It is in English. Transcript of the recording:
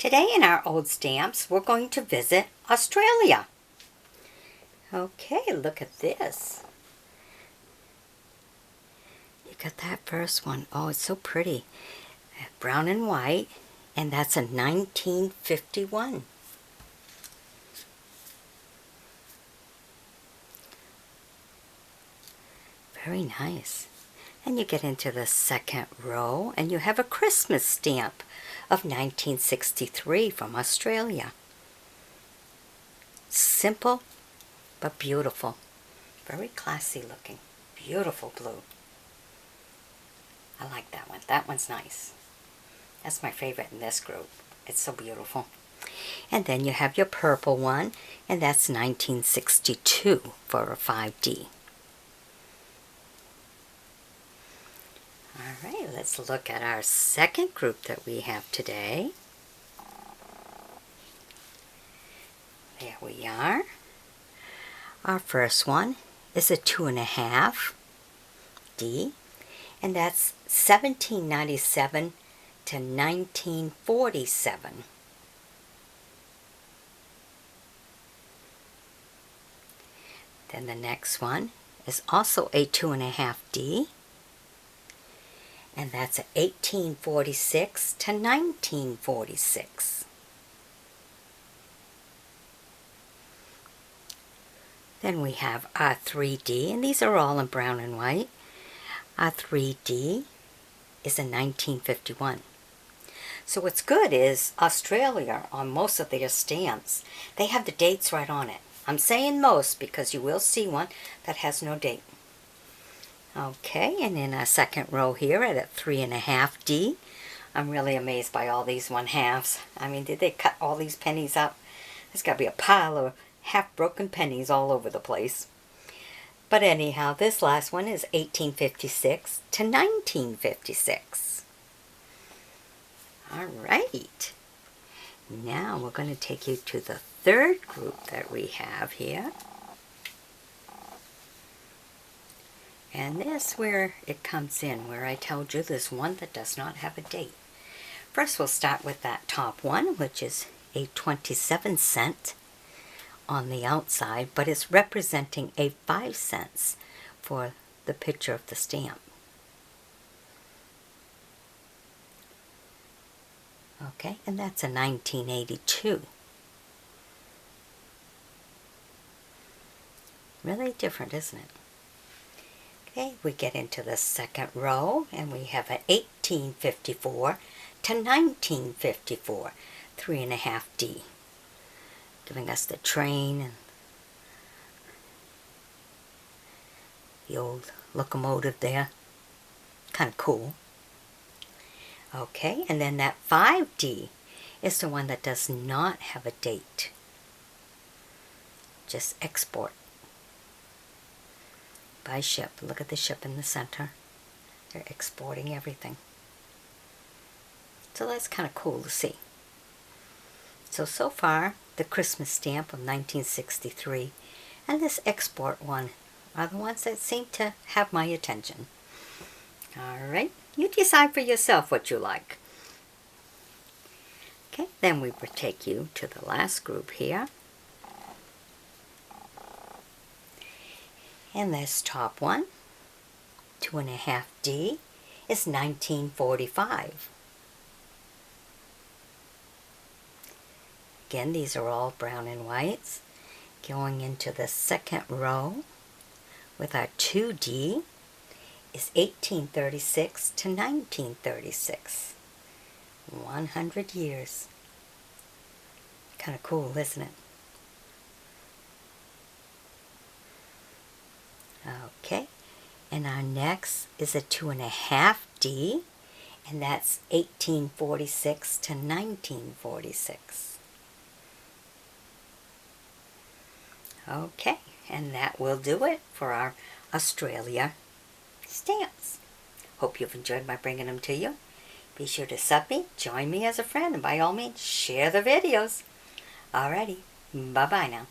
Today in our old stamps, we're going to visit Australia. Okay, look at this. You got that first one. Oh, it's so pretty. Brown and white, and that's a 1951. Very nice. And you get into the second row, and you have a Christmas stamp of 1963 from Australia. Simple, but beautiful. Very classy looking. Beautiful blue. I like that one. That one's nice. That's my favorite in this group. It's so beautiful. And then you have your purple one, and that's 1962 for a 5D. All right, let's look at our second group that we have today. There we are. Our first one is a 2.5 D, and that's 1797 to 1947. Then the next one is also a 2.5 D, and that's 1846 to 1946. Then we have our 3D, and these are all in brown and white. Our 3D is in 1951. So what's good is Australia, on most of their stamps, they have the dates right on it. I'm saying most because you will see one that has no date. Okay, and in our second row here at a 3.5 D, I'm really amazed by all these 1/2s. I mean, did they cut all these pennies up? There's got to be a pile of half-broken pennies all over the place. But anyhow, this last one is 1856 to 1956. All right. Now we're going to take you to the third group that we have here. And this where it comes in, where I told you there's one that does not have a date. First we'll start with that top one, which is a 27-cent on the outside, but it's representing a 5 cents for the picture of the stamp. Okay, and that's a 1982. Really different, isn't it? Okay, we get into the second row, and we have an 1854 to 1954, 3.5 D, giving us the train and the old locomotive there. Kind of cool. Okay, and then that 5D is the one that does not have a date. Just export. By ship. Look at the ship in the center. They're exporting everything. So that's kind of cool to see. So far, the Christmas stamp of 1963 and this export one are the ones that seem to have my attention. All right, you decide for yourself what you like. Okay, then we will take you to the last group here. And this top one, 2.5 D, is 1945. Again, these are all brown and whites. Going into the second row with our 2D is 1836 to 1936. 100 years. Kind of cool, isn't it? Okay, and our next is a 2.5 D, and that's 1846 to 1946. Okay, and that will do it for our Australia stamps. Hope you've enjoyed my bringing them to you. Be sure to sub me, join me as a friend, and by all means, share the videos. Alrighty, bye-bye now.